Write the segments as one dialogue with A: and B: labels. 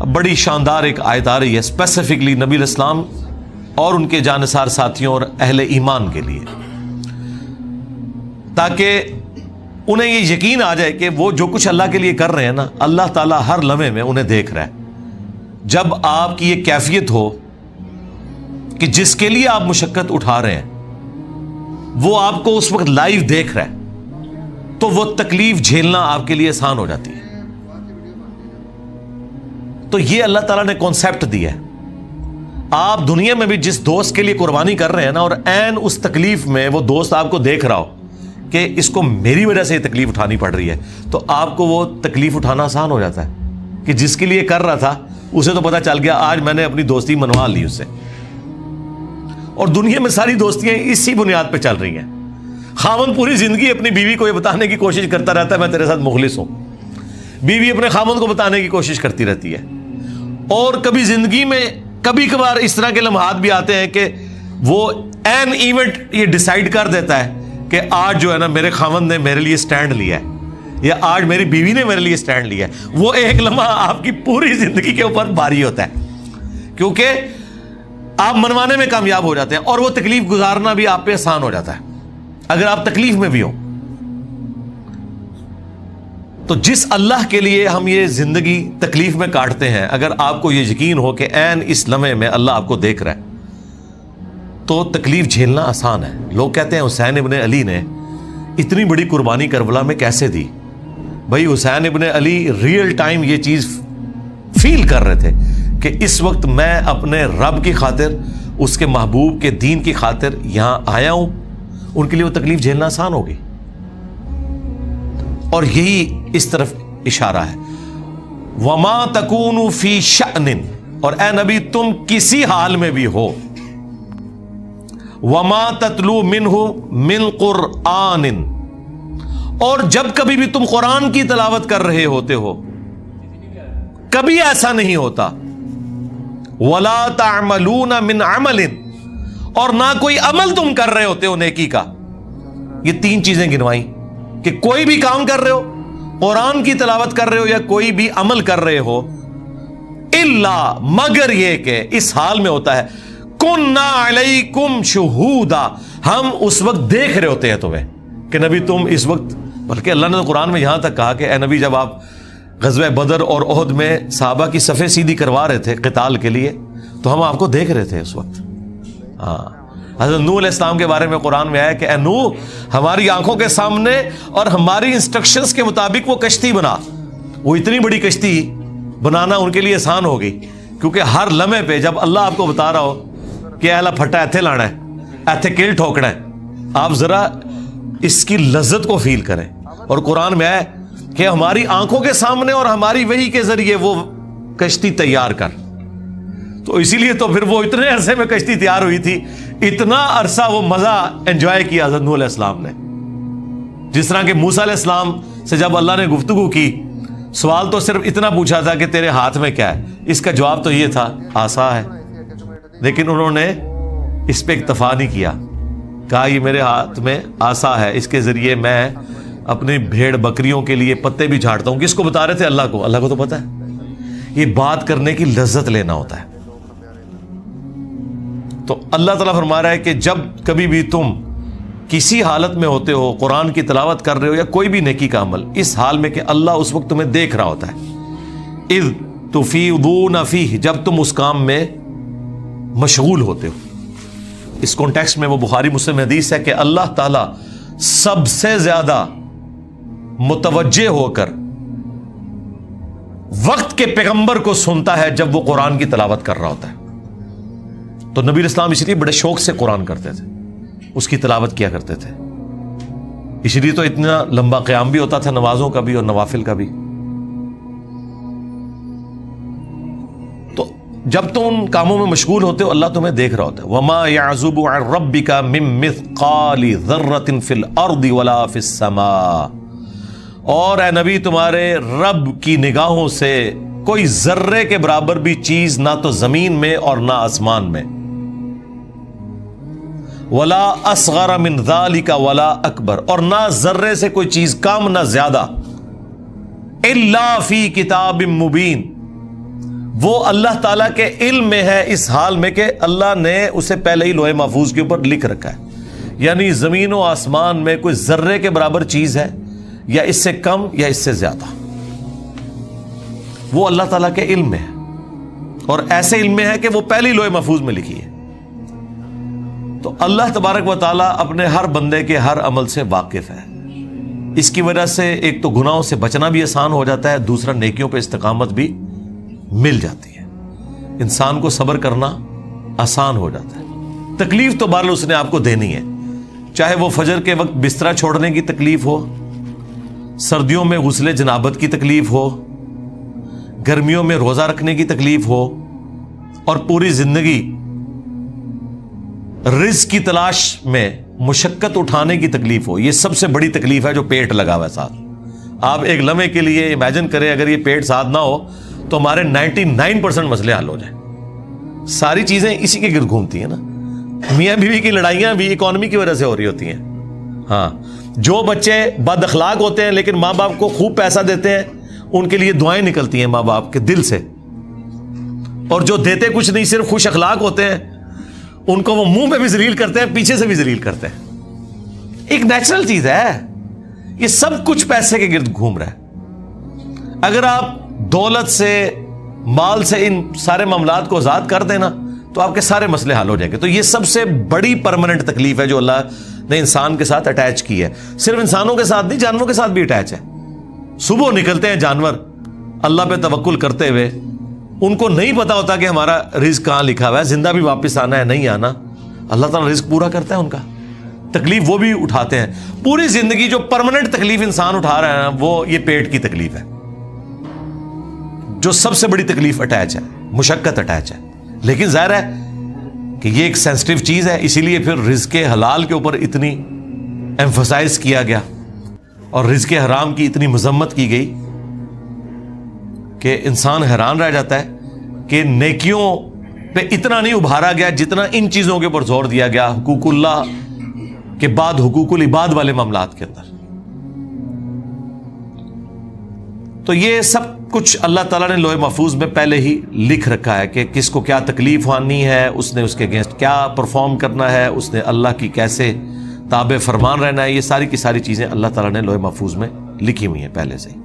A: بڑی شاندار ایک آیت آ رہی ہے اسپیسیفکلی نبی علیہ السلام اور ان کے جانثار ساتھیوں اور اہل ایمان کے لیے، تاکہ انہیں یہ یقین آ جائے کہ وہ جو کچھ اللہ کے لیے کر رہے ہیں نا، اللہ تعالیٰ ہر لمحے میں انہیں دیکھ رہا ہے۔ جب آپ کی یہ کیفیت ہو کہ جس کے لیے آپ مشقت اٹھا رہے ہیں وہ آپ کو اس وقت لائیو دیکھ رہا ہے، تو وہ تکلیف جھیلنا آپ کے لیے آسان ہو جاتی ہے۔ تو یہ اللہ تعالیٰ نے کانسیپٹ دیا ہے۔ آپ دنیا میں بھی جس دوست کے لیے قربانی کر رہے ہیں نا، اور عین اس تکلیف میں وہ دوست آپ کو دیکھ رہا ہو کہ اس کو میری وجہ سے یہ تکلیف اٹھانی پڑ رہی ہے، تو آپ کو وہ تکلیف اٹھانا آسان ہو جاتا ہے کہ جس کے لیے کر رہا تھا اسے تو پتا چل گیا آج میں نے اپنی دوستی منوا لی اس سے۔ اور دنیا میں ساری دوستیاں اسی بنیاد پہ چل رہی ہیں۔ خاوند پوری زندگی اپنی بیوی کو یہ بتانے کی کوشش کرتا رہتا ہے میں تیرے ساتھ مخلص ہوں، بیوی اپنے خاوند کو بتانے کی کوشش کرتی رہتی ہے۔ اور کبھی زندگی میں کبھی کبھار اس طرح کے لمحات بھی آتے ہیں کہ وہ این ایونٹ یہ ڈیسائیڈ کر دیتا ہے کہ آج جو ہے نا میرے خاوند نے میرے لیے سٹینڈ لیا ہے، یا آج میری بیوی نے میرے لیے سٹینڈ لیا ہے۔ وہ ایک لمحہ آپ کی پوری زندگی کے اوپر بھاری ہوتا ہے، کیونکہ آپ منوانے میں کامیاب ہو جاتے ہیں اور وہ تکلیف گزارنا بھی آپ پہ آسان ہو جاتا ہے اگر آپ تکلیف میں بھی ہو۔ تو جس اللہ کے لیے ہم یہ زندگی تکلیف میں کاٹتے ہیں، اگر آپ کو یہ یقین ہو کہ عین اس لمحے میں اللہ آپ کو دیکھ رہا ہے تو تکلیف جھیلنا آسان ہے۔ لوگ کہتے ہیں حسین ابن علی نے اتنی بڑی قربانی کربلا میں کیسے دی؟ بھائی حسین ابن علی ریئل ٹائم یہ چیز فیل کر رہے تھے کہ اس وقت میں اپنے رب کی خاطر، اس کے محبوب کے دین کی خاطر یہاں آیا ہوں۔ ان کے لیے وہ تکلیف جھیلنا آسان ہوگی، اور یہی اس طرف اشارہ ہے۔ وَمَا تَكُونُ فِي شَأْنٍ، اور اے نبی تم کسی حال میں بھی ہو، وَمَا تَتْلُو مِنْهُ مِنْ قُرْآنٍ، اور جب کبھی بھی تم قرآن کی تلاوت کر رہے ہوتے ہو، کبھی ایسا نہیں ہوتا، وَلَا تَعْمَلُونَ مِنْ عَمَلٍ، اور نہ کوئی عمل تم کر رہے ہوتے ہو نیکی کا۔ یہ تین چیزیں گنوائیں کہ کوئی بھی کام کر رہے ہو، قرآن کی تلاوت کر رہے ہو یا کوئی بھی عمل کر رہے ہو، الا مگر یہ کہ اس حال میں ہوتا ہے کُنَّا عَلَيْكُمْ شُهُودًا، ہم اس وقت دیکھ رہے ہوتے ہیں تمہیں کہ نبی تم اس وقت، بلکہ اللہ نے تو قرآن میں یہاں تک کہا کہ اے نبی جب آپ غزوہ بدر اور احد میں صحابہ کی صفیں سیدھی کروا رہے تھے قتال کے لیے تو ہم آپ کو دیکھ رہے تھے اس وقت۔ ہاں، حضرت نوح علیہ السلام کے بارے میں قرآن میں آیا کہ اے نوح ہماری آنکھوں کے سامنے اور ہماری انسٹرکشنز کے مطابق وہ کشتی بنا۔ وہ اتنی بڑی کشتی بنانا ان کے لیے آسان ہو گئی، کیونکہ ہر لمحے پہ جب اللہ آپ کو بتا رہا ہو کہ اہلا پھٹا ایتھے لانا ہے، ایتھے کیل ٹھوکنا ہے، آپ ذرا اس کی لذت کو فیل کریں۔ اور قرآن میں آیا کہ ہماری آنکھوں کے سامنے اور ہماری وحی کے ذریعے وہ کشتی تیار کر۔ تو اسی لیے تو پھر وہ اتنے عرصے میں کشتی تیار ہوئی تھی، اتنا عرصہ وہ مزہ انجوائے کیا حضرت نوح علیہ السلام نے۔ جس طرح کہ موسیٰ علیہ السلام سے جب اللہ نے گفتگو کی، سوال تو صرف اتنا پوچھا تھا کہ تیرے ہاتھ میں کیا ہے، اس کا جواب تو یہ تھا عصا ہے، لیکن انہوں نے اس پہ اکتفا نہیں کیا، کہا یہ میرے ہاتھ میں عصا ہے، اس کے ذریعے میں اپنی بھیڑ بکریوں کے لیے پتے بھی جھاڑتا ہوں۔ کس کو بتا رہے تھے؟ اللہ کو۔ اللہ کو تو پتا ہے، یہ بات کرنے کی لذت لینا ہوتا ہے۔ تو اللہ تعالیٰ فرما رہا ہے کہ جب کبھی بھی تم کسی حالت میں ہوتے ہو، قرآن کی تلاوت کر رہے ہو یا کوئی بھی نیکی کا عمل، اس حال میں کہ اللہ اس وقت تمہیں دیکھ رہا ہوتا ہے۔ اذ تفیضون فیہ، جب تم اس کام میں مشغول ہوتے ہو۔ اس کانٹیکسٹ میں وہ بخاری مسلم حدیث ہے کہ اللہ تعالیٰ سب سے زیادہ متوجہ ہو کر وقت کے پیغمبر کو سنتا ہے جب وہ قرآن کی تلاوت کر رہا ہوتا ہے۔ تو نبی اسلام اس لیے بڑے شوق سے قرآن کرتے تھے، اس کی تلاوت کیا کرتے تھے، اس لیے تو اتنا لمبا قیام بھی ہوتا تھا، نمازوں کا بھی اور نوافل کا بھی۔ تو جب تم ان کاموں میں مشغول ہوتے ہو اللہ تمہیں دیکھ رہا ہوتا ہے۔ وَمَا يَعْزُبُ عَنْ رَبِّكَ مِن مِثْقَالِ ذَرَّةٍ فِي الْأَرْضِ وَلَا فِي السَّمَاءِ، اور اے نبی تمہارے رب کی نگاہوں سے کوئی ذرے کے برابر بھی چیز نہ تو زمین میں اور نہ آسمان میں، ولا اصغر من ذلك ولا اکبر، اور نہ ذرے سے کوئی چیز کم نہ زیادہ، الا فی کتاب مبین، وہ اللہ تعالیٰ کے علم میں ہے اس حال میں کہ اللہ نے اسے پہلے ہی لوح محفوظ کے اوپر لکھ رکھا ہے. یعنی زمین و آسمان میں کوئی ذرے کے برابر چیز ہے یا اس سے کم یا اس سے زیادہ، وہ اللہ تعالیٰ کے علم میں ہے، اور ایسے علم میں ہے کہ وہ پہلی لوح محفوظ میں لکھی ہے. تو اللہ تبارک و تعالیٰ اپنے ہر بندے کے ہر عمل سے واقف ہے. اس کی وجہ سے ایک تو گناہوں سے بچنا بھی آسان ہو جاتا ہے، دوسرا نیکیوں پہ استقامت بھی مل جاتی ہے، انسان کو صبر کرنا آسان ہو جاتا ہے. تکلیف تو بہرحال اس نے آپ کو دینی ہے، چاہے وہ فجر کے وقت بستر چھوڑنے کی تکلیف ہو، سردیوں میں غسل جنابت کی تکلیف ہو، گرمیوں میں روزہ رکھنے کی تکلیف ہو، اور پوری زندگی رزق کی تلاش میں مشقت اٹھانے کی تکلیف ہو. یہ سب سے بڑی تکلیف ہے جو پیٹ لگا ہوا ہے ساتھ. آپ ایک لمحے کے لیے امیجن کریں اگر یہ پیٹ ساتھ نہ ہو تو ہمارے 99% مسئلے حل ہو جائیں. ساری چیزیں اسی کے گرد گھومتی ہیں نا. میاں بیوی کی لڑائیاں بھی اکانومی کی وجہ سے ہو رہی ہوتی ہیں. ہاں، جو بچے بد اخلاق ہوتے ہیں لیکن ماں باپ کو خوب پیسہ دیتے ہیں، ان کے لیے دعائیں نکلتی ہیں ماں باپ کے دل سے، اور جو دیتے کچھ نہیں صرف خوش اخلاق ہوتے ہیں، ان کو وہ منہ پہ بھی ذلیل کرتے ہیں، پیچھے سے بھی ذلیل کرتے ہیں. ایک نیچرل چیز ہے. یہ سب کچھ پیسے کے گرد گھوم رہا ہے. اگر آپ دولت سے، مال سے ان سارے معاملات کو آزاد کر دینا تو آپ کے سارے مسئلے حل ہو جائیں گے. تو یہ سب سے بڑی پرماننٹ تکلیف ہے جو اللہ نے انسان کے ساتھ اٹیچ کی ہے. صرف انسانوں کے ساتھ نہیں، جانوروں کے ساتھ بھی اٹیچ ہے. صبح نکلتے ہیں جانور اللہ پہ توکل کرتے ہوئے، ان کو نہیں پتا ہوتا کہ ہمارا رزق کہاں لکھا ہوا ہے، زندہ بھی واپس آنا ہے نہیں آنا. اللہ تعالیٰ رزق پورا کرتا ہے ان کا، تکلیف وہ بھی اٹھاتے ہیں. پوری زندگی جو پرماننٹ تکلیف انسان اٹھا رہا ہے نا، وہ یہ پیٹ کی تکلیف ہے جو سب سے بڑی تکلیف اٹیچ ہے، مشقت اٹیچ ہے. لیکن ظاہر ہے کہ یہ ایک سینسٹیو چیز ہے، اسی لیے پھر رزق حلال کے اوپر اتنی ایمفسائز کیا گیا اور رزق حرام کی اتنی مذمت کی گئی کہ انسان حیران رہ جاتا ہے کہ نیکیوں پہ اتنا نہیں ابھارا گیا جتنا ان چیزوں کے اوپر زور دیا گیا، حقوق اللہ کے بعد حقوق العباد والے معاملات کے اندر. تو یہ سب کچھ اللہ تعالیٰ نے لوح محفوظ میں پہلے ہی لکھ رکھا ہے کہ کس کو کیا تکلیف آنی ہے، اس نے اس کے اگینسٹ کیا پرفارم کرنا ہے، اس نے اللہ کی کیسے تابع فرمان رہنا ہے. یہ ساری کی ساری چیزیں اللہ تعالیٰ نے لوح محفوظ میں لکھی ہوئی ہیں پہلے سے ہی.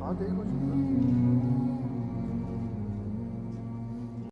B: ہاں